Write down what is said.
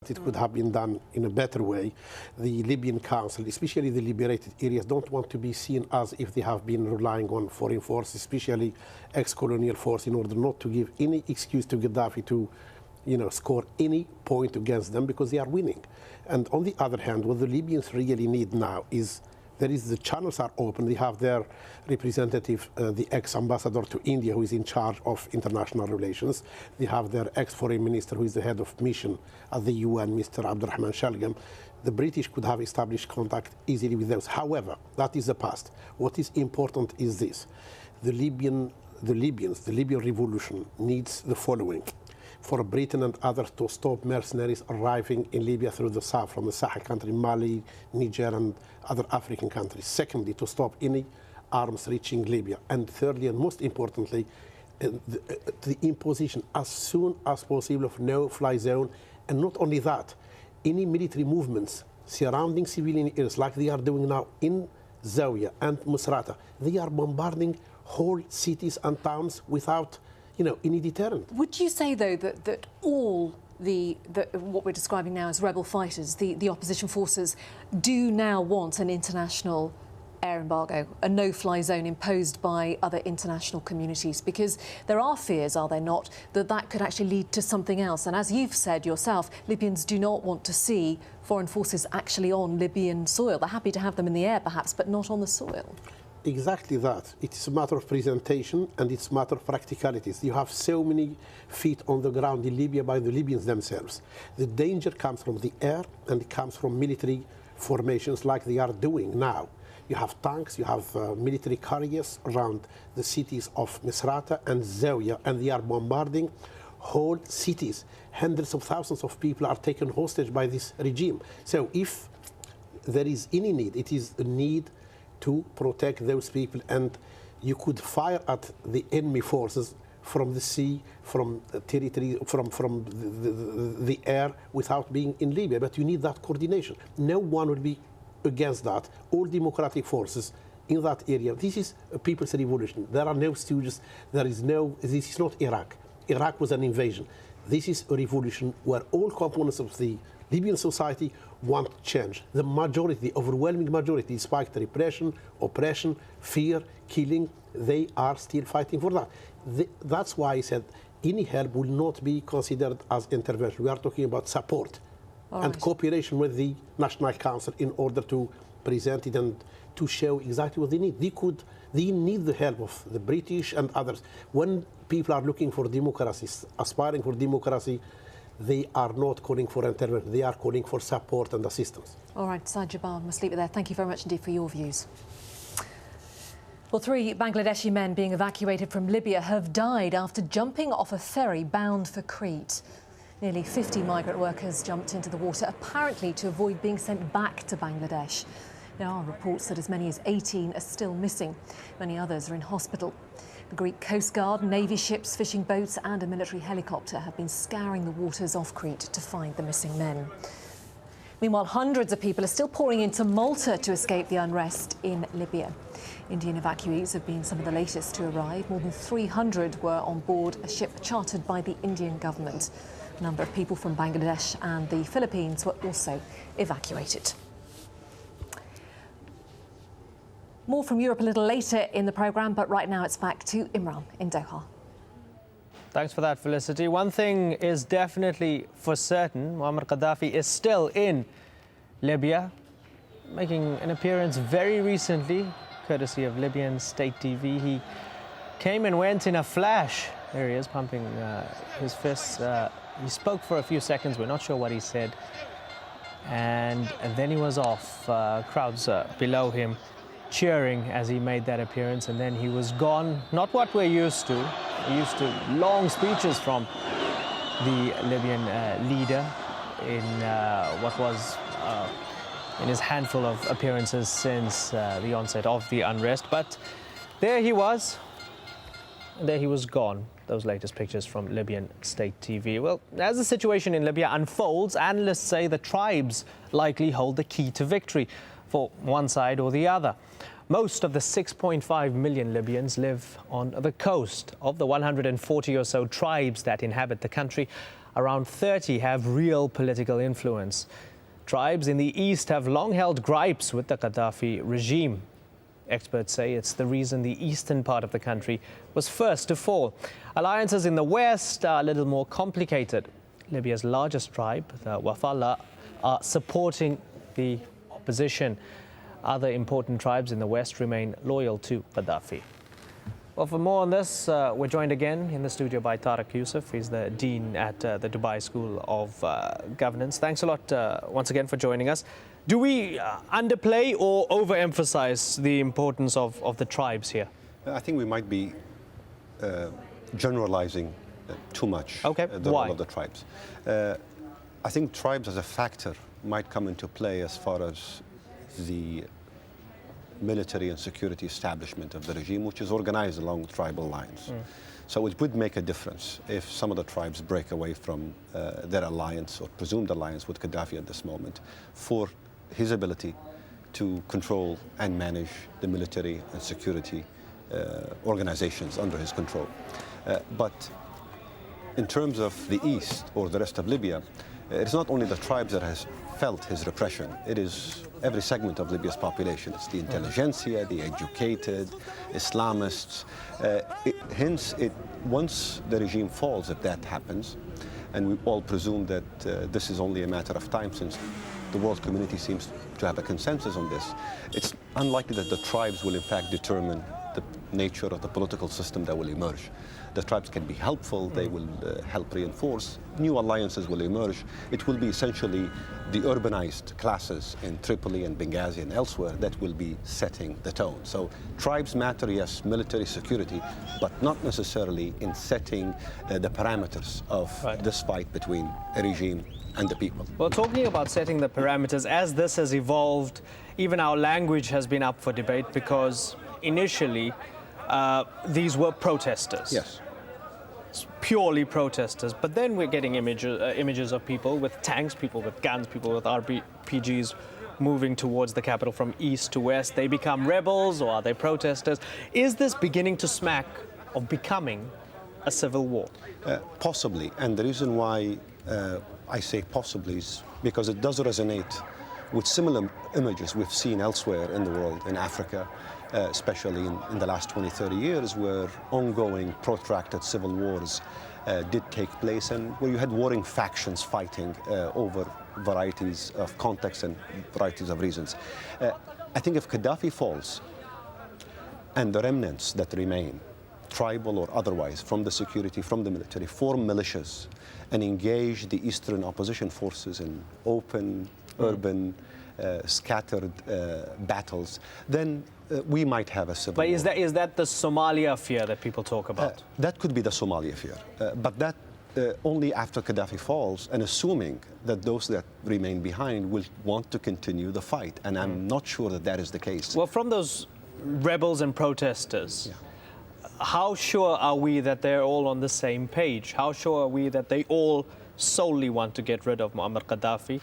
that it could have been done in a better way. The Libyan Council, especially the liberated areas, don't want to be seen as if they have been relying on foreign forces, especially ex-colonial force, in order not to give any excuse to Gaddafi to score any point against them, because they are winning. And on the other hand, what the Libyans really need now is the channels are open. They have their representative, the ex-ambassador to India, who is in charge of international relations. They have their ex-foreign minister, who is the head of mission at the UN, Mr. Abdurrahman Shalgam. The British could have established contact easily with those. However, that is the past. What is important is this. The Libyan revolution needs the following: for Britain and others to stop mercenaries arriving in Libya through the south, from the Sahel country, Mali, Niger, and other African countries. Secondly, to stop any arms reaching Libya. And thirdly, and most importantly, the imposition as soon as possible of no-fly zone. And not only that, any military movements surrounding civilian areas, like they are doing now in Zawiya and Misrata, they are bombarding whole cities and towns without any deterrent. Would you say, though, that all what we're describing now as rebel fighters, the opposition forces, do now want an international air embargo, a no-fly zone imposed by other international communities? Because there are fears, are there not, that could actually lead to something else. And as you've said yourself, Libyans do not want to see foreign forces actually on Libyan soil. They're happy to have them in the air, perhaps, but not on the soil. Exactly that. It's a matter of presentation and it's a matter of practicalities. You have so many feet on the ground in Libya by the Libyans themselves. The danger comes from the air, and it comes from military formations like they are doing now. You have tanks, you have military carriers around the cities of Misrata and Zawiya, and they are bombarding whole cities. Hundreds of thousands of people are taken hostage by this regime. So if there is any need, it is a need to protect those people, and you could fire at the enemy forces from the sea, from the territory, from the air, without being in Libya. But you need that coordination. No one will be against that. All democratic forces in that area. This is a people's revolution. There are no stooges. This is not Iraq. Iraq was an invasion. This is a revolution where all components of the Libyan society want change. The majority, the overwhelming majority, despite the repression, oppression, fear, killing, they are still fighting for that. That's why I said any help will not be considered as intervention. We are talking about support and cooperation with the National Council in order to present it and to show exactly what they need. They need the help of the British and others. When people are looking for democracy, aspiring for democracy, they are not calling for intervention. They are calling for support and assistance. All right, Saad Jabbar, must leave it there. Thank you very much indeed for your views. Well, 3 Bangladeshi men being evacuated from Libya have died after jumping off a ferry bound for Crete. Nearly 50 migrant workers jumped into the water, apparently to avoid being sent back to Bangladesh. There are reports that as many as 18 are still missing. Many others are in hospital. The Greek Coast Guard, Navy ships, fishing boats and a military helicopter have been scouring the waters off Crete to find the missing men. Meanwhile, hundreds of people are still pouring into Malta to escape the unrest in Libya. Indian evacuees have been some of the latest to arrive. More than 300 were on board a ship chartered by the Indian government. A number of people from Bangladesh and the Philippines were also evacuated. More from Europe a little later in the programme, but right now it's back to Imran in Doha. Thanks for that, Felicity. One thing is definitely for certain: Muammar Gaddafi is still in Libya, making an appearance very recently, courtesy of Libyan state TV. He came and went in a flash. There he is, pumping his fists. He spoke for a few seconds. We're not sure what he said. And then he was off. Crowds below him cheering as he made that appearance, and then he was gone. Not what we're used to. We're used to long speeches from the Libyan leader in what was in his handful of appearances since the onset of the unrest. But there he was. There he was gone. Those latest pictures from Libyan state TV. Well, as the situation in Libya unfolds, analysts say the tribes likely hold the key to victory for one side or the other. Most of the 6.5 million Libyans live on the coast. Of the 140 or so tribes that inhabit the country, around 30 have real political influence. Tribes in the east have long held gripes with the Gaddafi regime. Experts say it's the reason the eastern part of the country was first to fall. Alliances in the west are a little more complicated. Libya's largest tribe, the Wafala, are supporting the opposition. Other important tribes in the west remain loyal to Gaddafi. Well, for more on this, we're joined again in the studio by Tariq Yusuf. He's the Dean at the Dubai School of Governance. Thanks a lot once again for joining us. Do we underplay or overemphasize the importance of the tribes here? I think we might be generalizing too much the Why? role of the tribes. I think tribes as a factor might come into play as far as the military and security establishment of the regime, which is organized along tribal lines. So it would make a difference if some of the tribes break away from their alliance or presumed alliance with Gaddafi at this moment for his ability to control and manage the military and security organizations under his control. But in terms of the east or the rest of Libya, it's not only the tribes that has felt his repression, it is every segment of Libya's population. It's the intelligentsia, the educated, Islamists. Hence, once the regime falls, if that happens, and we all presume that this is only a matter of time since the world community seems to have a consensus on this, it's unlikely that the tribes will in fact determine the nature of the political system that will emerge. The tribes can be helpful, they will help reinforce, new alliances will emerge. It will be essentially the urbanized classes in Tripoli and Benghazi and elsewhere that will be setting the tone. So tribes matter, yes, military security, but not necessarily in setting the parameters of this fight between a regime and the people. Well, talking about setting the parameters, as this has evolved, even our language has been up for debate because initially these were protesters. Yes. Purely protesters. But then we're getting images of people with tanks, people with guns, people with RPGs moving towards the capital from east to west. They become rebels, or are they protesters? Is this beginning to smack of becoming a civil war? Possibly. And the reason why I say possibly is because it does resonate with similar images we've seen elsewhere in the world, in Africa, especially in the last 20, 30 years, where ongoing, protracted civil wars did take place and where you had warring factions fighting over varieties of contexts and varieties of reasons. I think if Gaddafi falls and the remnants that remain, tribal or otherwise, from the security, from the military, form militias and engage the eastern opposition forces in open, urban, scattered battles, then we might have a civil war. But is that the Somalia fear that people talk about? That could be the Somalia fear, but that only after Gaddafi falls, and assuming that those that remain behind will want to continue the fight, and I'm not sure that that is the case. Well, from those rebels and protesters, how sure are we that they're all on the same page? How sure are we that they all solely want to get rid of Muammar Gaddafi?